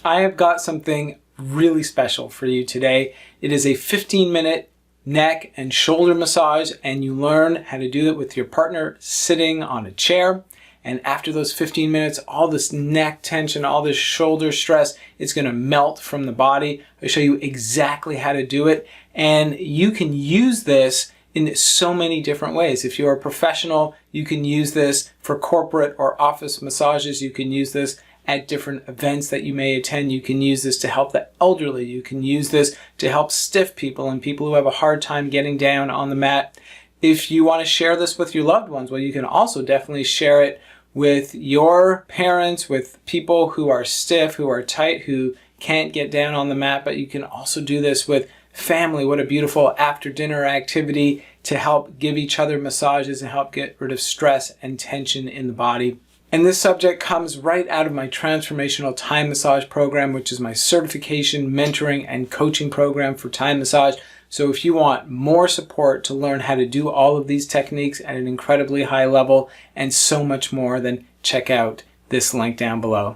I have got something really special for you today. It is a 15-minute neck and shoulder massage, and you learn how to do it with your partner sitting on a chair. And after those 15 minutes, all this neck tension, all this shoulder stress, it's going to melt from the body. I'll show you exactly how to do it. And you can use this in so many different ways. If you're a professional, you can use this for corporate or office massages. You can use this at different events that you may attend. You can use this to help the elderly. You can use this to help stiff people and people who have a hard time getting down on the mat. If you want to share this with your loved ones, well, you can also definitely share it with your parents, with people who are stiff, who are tight, who can't get down on the mat, but you can also do this with family. What a beautiful after dinner activity to help give each other massages and help get rid of stress and tension in the body. And this subject comes right out of my Transformational Time Massage program, which is my certification, mentoring, and coaching program for time massage. So if you want more support to learn how to do all of these techniques at an incredibly high level and so much more, then check out this link down below.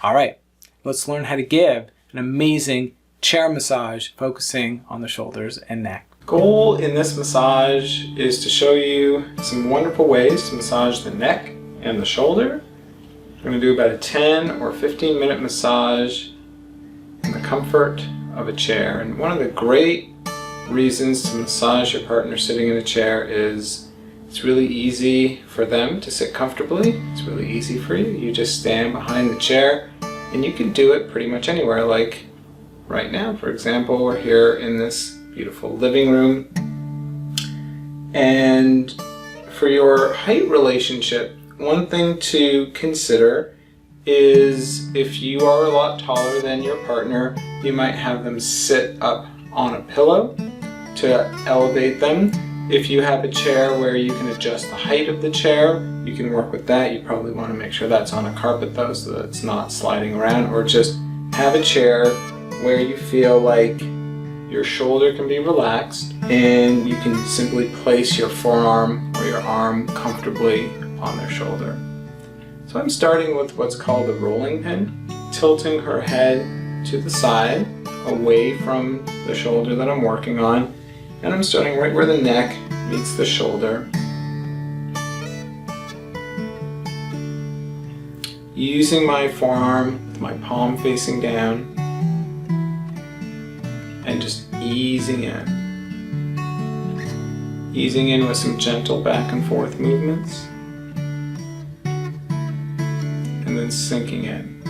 All right, let's learn how to give an amazing chair massage focusing on the shoulders and neck. The goal in this massage is to show you some wonderful ways to massage the neck and the shoulder. I'm going to do about a 10 or 15 minute massage in the comfort of a chair. And one of the great reasons to massage your partner sitting in a chair is it's really easy for them to sit comfortably. It's really easy for you. You just stand behind the chair and you can do it pretty much anywhere. Like right now, for example, we're here in this beautiful living room. And for your height relationship, one thing to consider is if you are a lot taller than your partner, you might have them sit up on a pillow to elevate them. If you have a chair where you can adjust the height of the chair, you can work with that. You probably want to make sure that's on a carpet though, so that it's not sliding around, or just have a chair where you feel like your shoulder can be relaxed and you can simply place your forearm or your arm comfortably on their shoulder. So I'm starting with what's called the rolling pin, tilting her head to the side, away from the shoulder that I'm working on, and I'm starting right where the neck meets the shoulder. Using my forearm with my palm facing down, and just easing in. Easing in with some gentle back and forth movements. And then sinking in.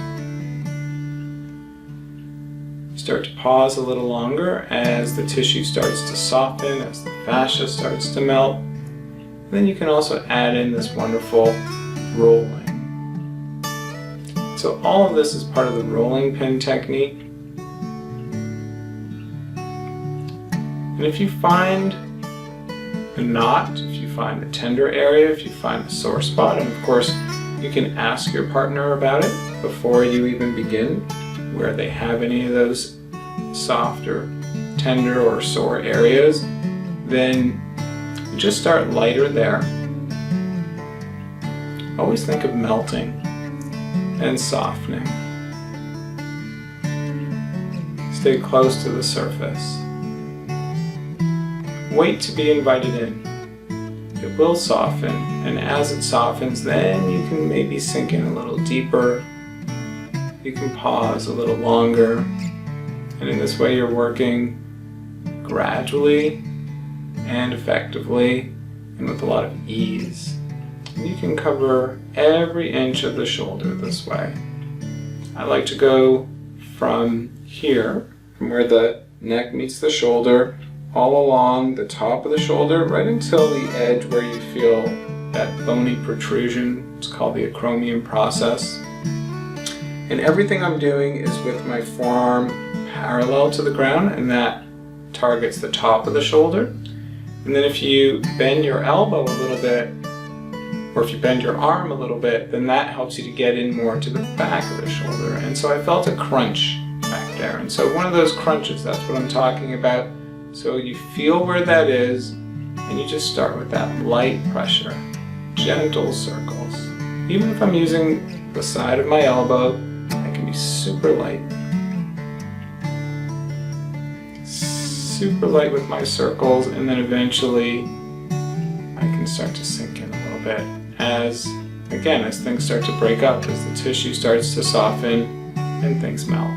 Start to pause a little longer as the tissue starts to soften, as the fascia starts to melt. And then you can also add in this wonderful rolling. So all of this is part of the rolling pin technique. And if you find a knot, if you find a tender area, if you find a sore spot, and of course you can ask your partner about it before you even begin, where they have any of those soft or tender or sore areas, then just start lighter there. Always think of melting and softening. Stay close to the surface. Wait to be invited in. It will soften, and as it softens, then you can maybe sink in a little deeper. You can pause a little longer, and in this way you're working gradually and effectively and with a lot of ease. And you can cover every inch of the shoulder this way. I like to go from here, from where the neck meets the shoulder, all along the top of the shoulder, right until the edge where you feel that bony protrusion. It's called the acromion process. And everything I'm doing is with my forearm parallel to the ground, and that targets the top of the shoulder. And then if you bend your elbow a little bit, or if you bend your arm a little bit, then that helps you to get in more to the back of the shoulder. And so I felt a crunch back there. And so one of those crunches, that's what I'm talking about. So you feel where that is, and you just start with that light pressure, gentle circles. Even if I'm using the side of my elbow, I can be super light. super light with my circles, and then eventually I can start to sink in a little bit as things start to break up, as the tissue starts to soften and things melt.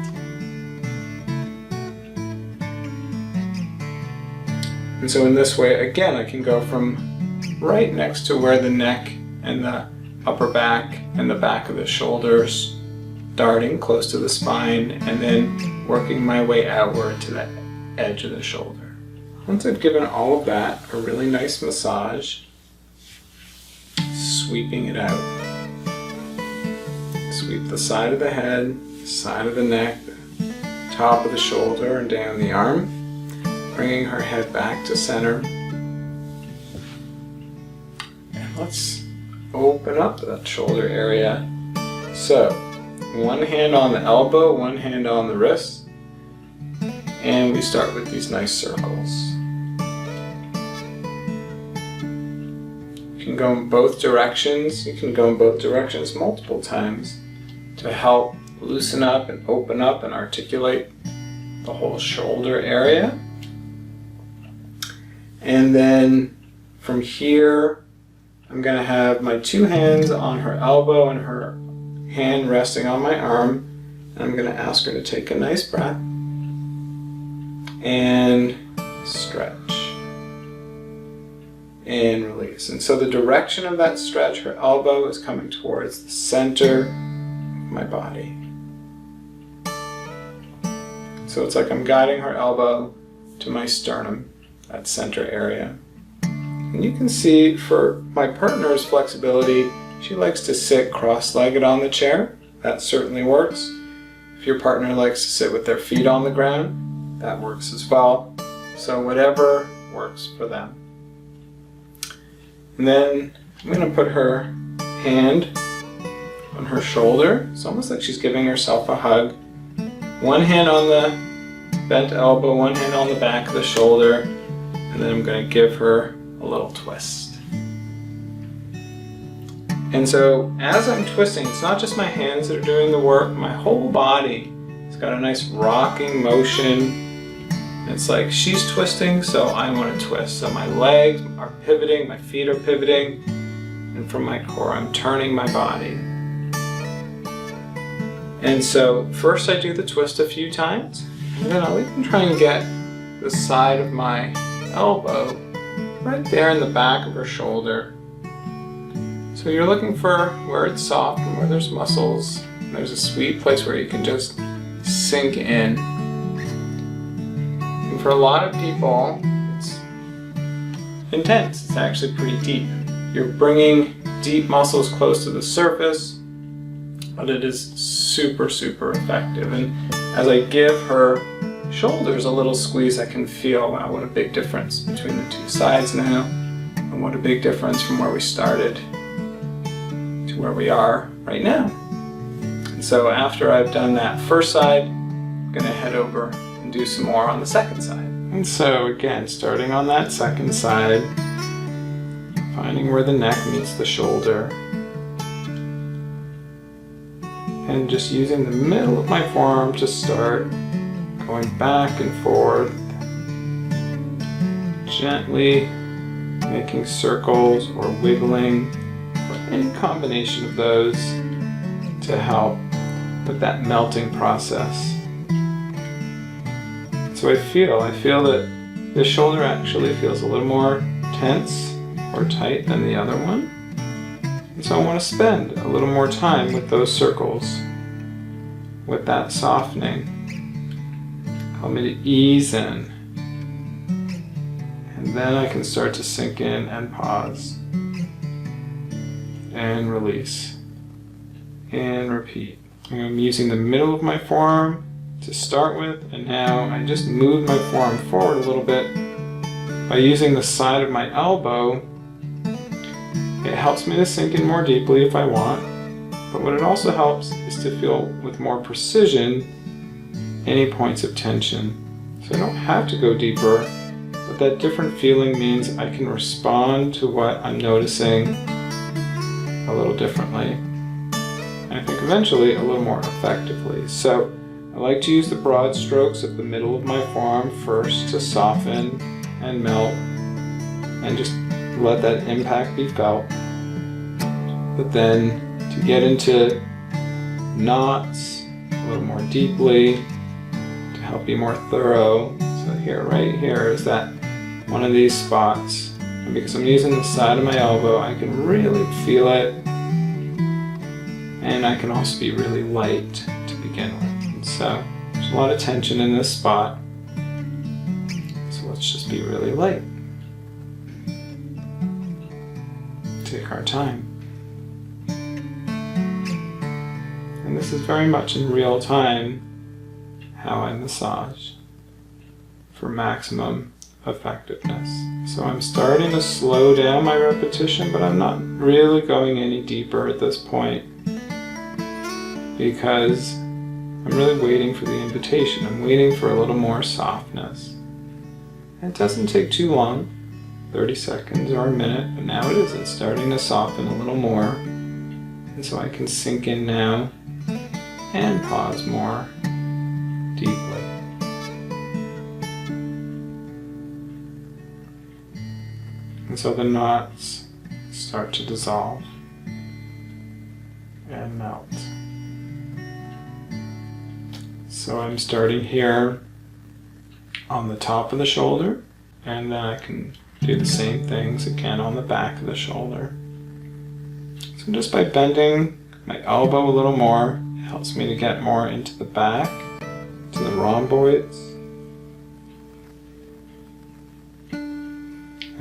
And so in this way, again, I can go from right next to where the neck and the upper back and the back of the shoulders, starting close to the spine, and then working my way outward to the edge of the shoulder. Once I've given all of that a really nice massage, sweeping it out. Sweep the side of the head, side of the neck, the top of the shoulder, and down the arm, bringing her head back to center. And let's open up that shoulder area. So, one hand on the elbow, one hand on the wrist, and we start with these nice circles. You can go in both directions. You can go in both directions multiple times to help loosen up and open up and articulate the whole shoulder area. And then from here, I'm going to have my two hands on her elbow and her hand resting on my arm. And I'm going to ask her to take a nice breath and stretch and release. And so the direction of that stretch, her elbow is coming towards the center of my body. So it's like I'm guiding her elbow to my sternum, that center area. And you can see for my partner's flexibility, she likes to sit cross-legged on the chair. That certainly works. If your partner likes to sit with their feet on the ground, that works as well. So whatever works for them. And then I'm going to put her hand on her shoulder. It's almost like she's giving herself a hug. One hand on the bent elbow, one hand on the back of the shoulder, and then I'm going to give her a little twist. And so as I'm twisting, it's not just my hands that are doing the work, my whole body has got a nice rocking motion. It's like she's twisting, so I want to twist. So my legs are pivoting, my feet are pivoting, and from my core I'm turning my body. And so first I do the twist a few times, and then I'll even try and get the side of my elbow right there in the back of her shoulder. So you're looking for where it's soft and where there's muscles. And there's a sweet place where you can just sink in. And for a lot of people, it's intense. It's actually pretty deep. You're bringing deep muscles close to the surface, but it is super, super effective. And as I give her shoulders a little squeeze, I can feel, wow, what a big difference between the two sides now, and what a big difference from where we started to where we are right now. And so after I've done that first side, I'm going to head over and do some more on the second side. And so again, starting on that second side, finding where the neck meets the shoulder, and just using the middle of my forearm to start going back and forth, gently making circles or wiggling, or any combination of those to help with that melting process. So I feel that this shoulder actually feels a little more tense or tight than the other one. And so I want to spend a little more time with those circles, with that softening. Help me to ease in. And then I can start to sink in and pause. And release. And repeat. I'm using the middle of my forearm to start with, and now I just move my forearm forward a little bit by using the side of my elbow. It helps me to sink in more deeply if I want, but what it also helps is to feel with more precision any points of tension. So I don't have to go deeper, but that different feeling means I can respond to what I'm noticing a little differently. And I think eventually a little more effectively. So I like to use the broad strokes of the middle of my forearm first to soften and melt and just let that impact be felt. But then to get into knots a little more deeply, to help be more thorough. So here, right here is that one of these spots. And because I'm using the side of my elbow, I can really feel it. And I can also be really light to begin with. And so there's a lot of tension in this spot. So let's just be really light. Take our time. And this is very much in real time how I massage for maximum effectiveness. So I'm starting to slow down my repetition, but I'm not really going any deeper at this point because I'm really waiting for the invitation. I'm waiting for a little more softness. And it doesn't take too long, 30 seconds or a minute, but now it is. It's starting to soften a little more. And so I can sink in now and pause more deeply. And so the knots start to dissolve and melt. So I'm starting here on the top of the shoulder, and then I can do the same things again on the back of the shoulder. So just by bending my elbow a little more, it helps me to get more into the back, to the rhomboids.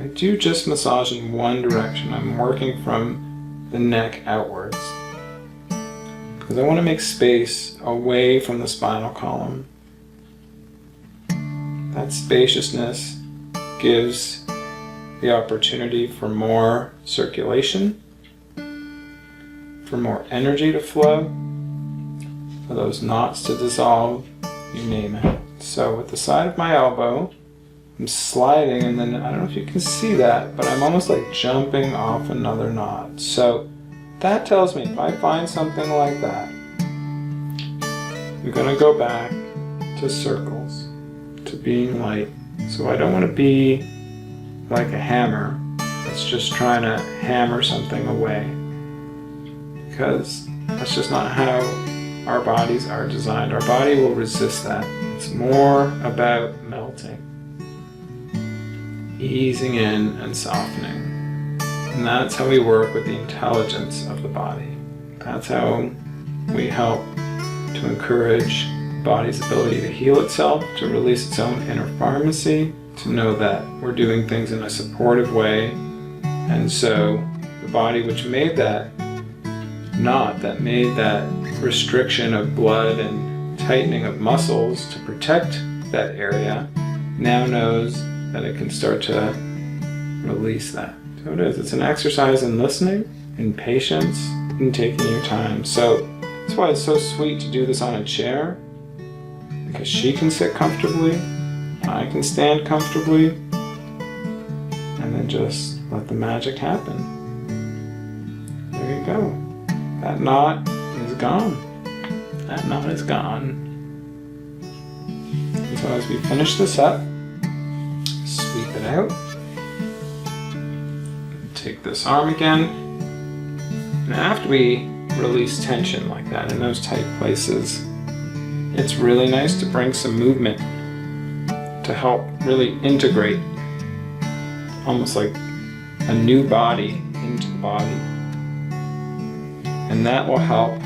I do just massage in one direction. I'm working from the neck outwards because I want to make space away from the spinal column. That spaciousness gives the opportunity for more circulation, for more energy to flow, for those knots to dissolve, you name it. So with the side of my elbow, I'm sliding, and then I don't know if you can see that, but I'm almost like jumping off another knot. So that tells me if I find something like that, I'm going to go back to circles, to being light. So I don't want to be like a hammer that's just trying to hammer something away, because that's just not how our bodies are designed. Our body will resist that. It's more about melting, easing in and softening. And that's how we work with the intelligence of the body. That's how we help to encourage the body's ability to heal itself, to release its own inner pharmacy, to know that we're doing things in a supportive way. And so the body which made that knot, that made that restriction of blood and tightening of muscles to protect that area, now knows that it can start to release that. So it is. It's an exercise in listening, in patience, in taking your time. So that's why it's so sweet to do this on a chair, because she can sit comfortably, I can stand comfortably, and then just let the magic happen. There you go. That knot is gone. That knot is gone. And so as we finish this up, sweep it out. Take this arm again. And after we release tension like that in those tight places, it's really nice to bring some movement to help really integrate almost like a new body into the body. And that will help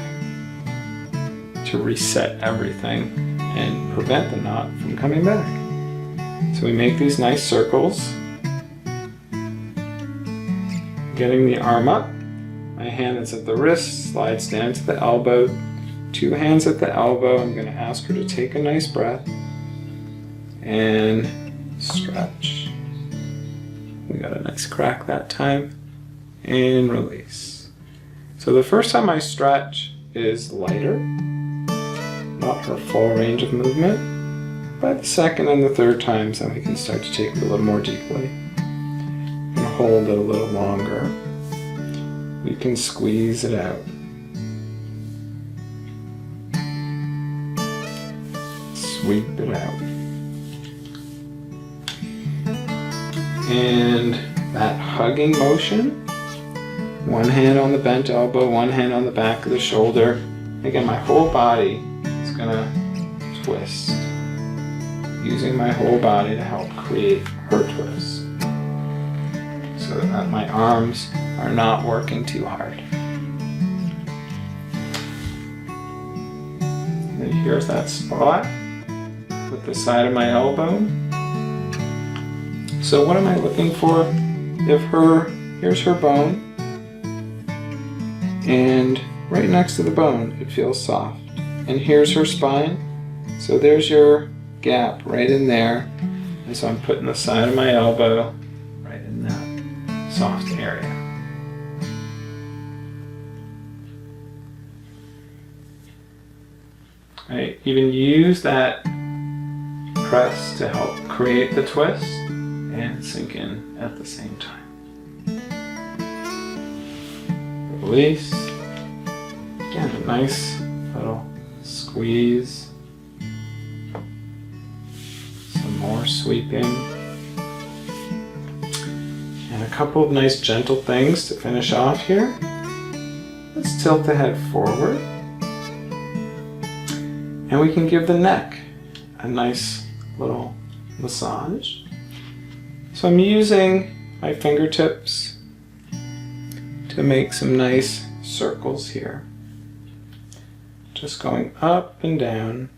to reset everything and prevent the knot from coming back. So we make these nice circles, getting the arm up. My hand that's at the wrist slides down to the elbow. 2 hands at the elbow. I'm going to ask her to take a nice breath and stretch. We got a nice crack that time. And release. So the first time I stretch is lighter, not her full range of movement. But the second and the third times, then we can start to take it a little more deeply and hold it a little longer. We can squeeze it out. sweep it out. And that hugging motion, one hand on the bent elbow, one hand on the back of the shoulder. Again, my whole body is gonna twist, using my whole body to help create her twist, so that my arms are not working too hard. And here's that spot with the side of my elbow. So what am I looking for? Here's her bone, and right next to the bone it feels soft. And here's her spine, so there's your gap right in there. And so I'm putting the side of my elbow right in that soft area. I even use that press to help create the twist and sink in at the same time. Release. Again, a nice little squeeze. Some more sweeping. And a couple of nice gentle things to finish off here. Let's tilt the head forward. And we can give the neck a nice little massage. So I'm using my fingertips to make some nice circles here. Just going up and down.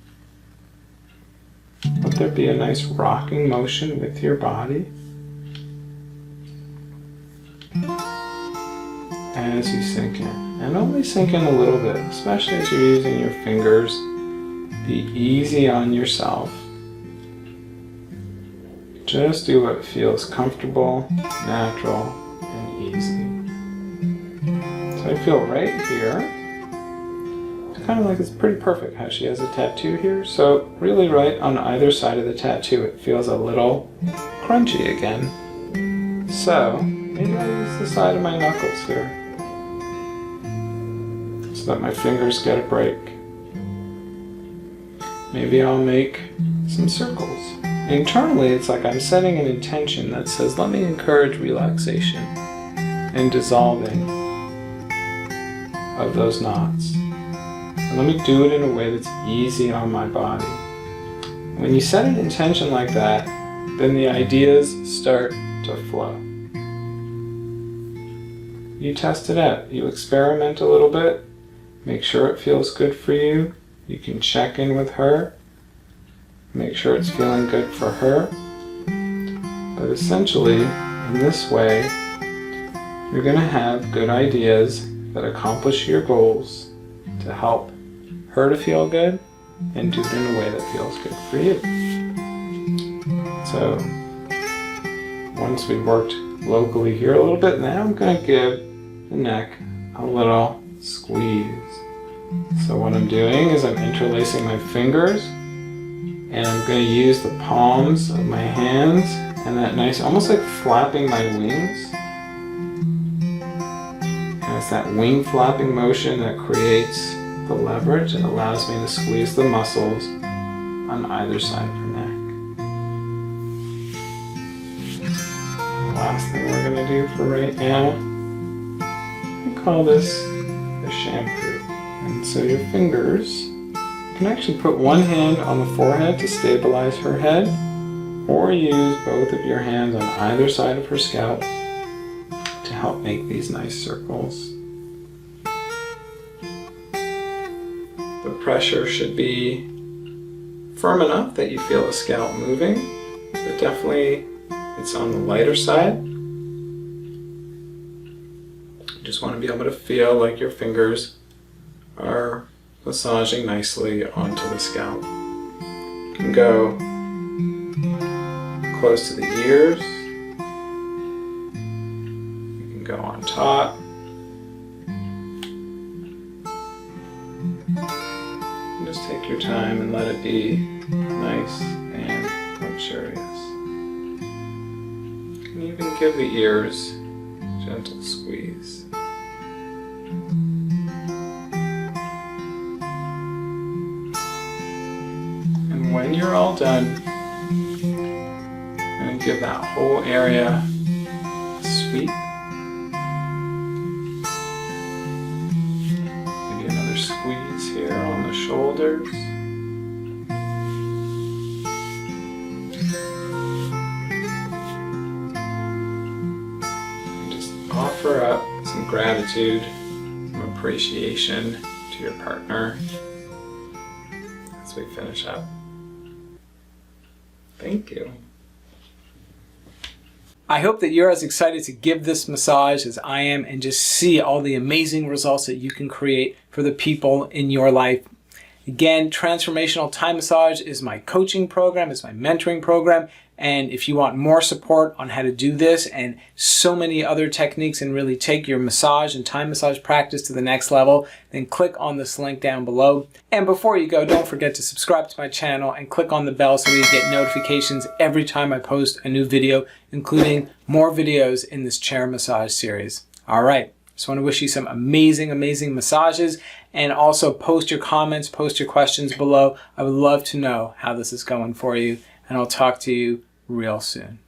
Let there be a nice rocking motion with your body as you sink in. And only sink in a little bit, especially as you're using your fingers. Be easy on yourself. Just do what feels comfortable, natural, and easy. So I feel right here, it's kind of like it's pretty perfect how she has a tattoo here. So really right on either side of the tattoo it feels a little crunchy again. So maybe I'll use the side of my knuckles here so that my fingers get a break. Maybe I'll make some circles. Internally, it's like I'm setting an intention that says, let me encourage relaxation and dissolving of those knots. And let me do it in a way that's easy on my body. When you set an intention like that, then the ideas start to flow. You test it out. You experiment a little bit. Make sure it feels good for you. You can check in with her. Make sure it's feeling good for her. But essentially, in this way, you're going to have good ideas that accomplish your goals to help her to feel good and do it in a way that feels good for you. So, once we've worked locally here a little bit, now I'm going to give the neck a little squeeze. So what I'm doing is I'm interlacing my fingers, and I'm going to use the palms of my hands and that nice, almost like flapping my wings. And it's that wing flapping motion that creates the leverage and allows me to squeeze the muscles on either side of her neck. The last thing we're going to do for right now, we call this the shampoo. And so your fingers, you can actually put one hand on the forehead to stabilize her head, or use both of your hands on either side of her scalp to help make these nice circles. The pressure should be firm enough that you feel the scalp moving, but definitely it's on the lighter side. You just want to be able to feel like your fingers are massaging nicely onto the scalp. You can go close to the ears. You can go on top. And just take your time and let it be nice and luxurious. You can even give the ears a gentle squeeze. when you're all done, I'm going to give that whole area a sweep. Give you another squeeze here on the shoulders. And just offer up some gratitude, some appreciation to your partner as we finish up. Thank you. I hope that you're as excited to give this massage as I am and just see all the amazing results that you can create for the people in your life. Again, Transformational Thai Massage is my coaching program, it's my mentoring program, and if you want more support on how to do this and so many other techniques and really take your massage and Thai massage practice to the next level, then click on this link down below. And before you go, don't forget to subscribe to my channel and click on the bell so you get notifications every time I post a new video, including more videos in this chair massage series. All right. Just want to wish you some amazing, amazing massages, and also post your comments, post your questions below. I would love to know how this is going for you, and I'll talk to you real soon.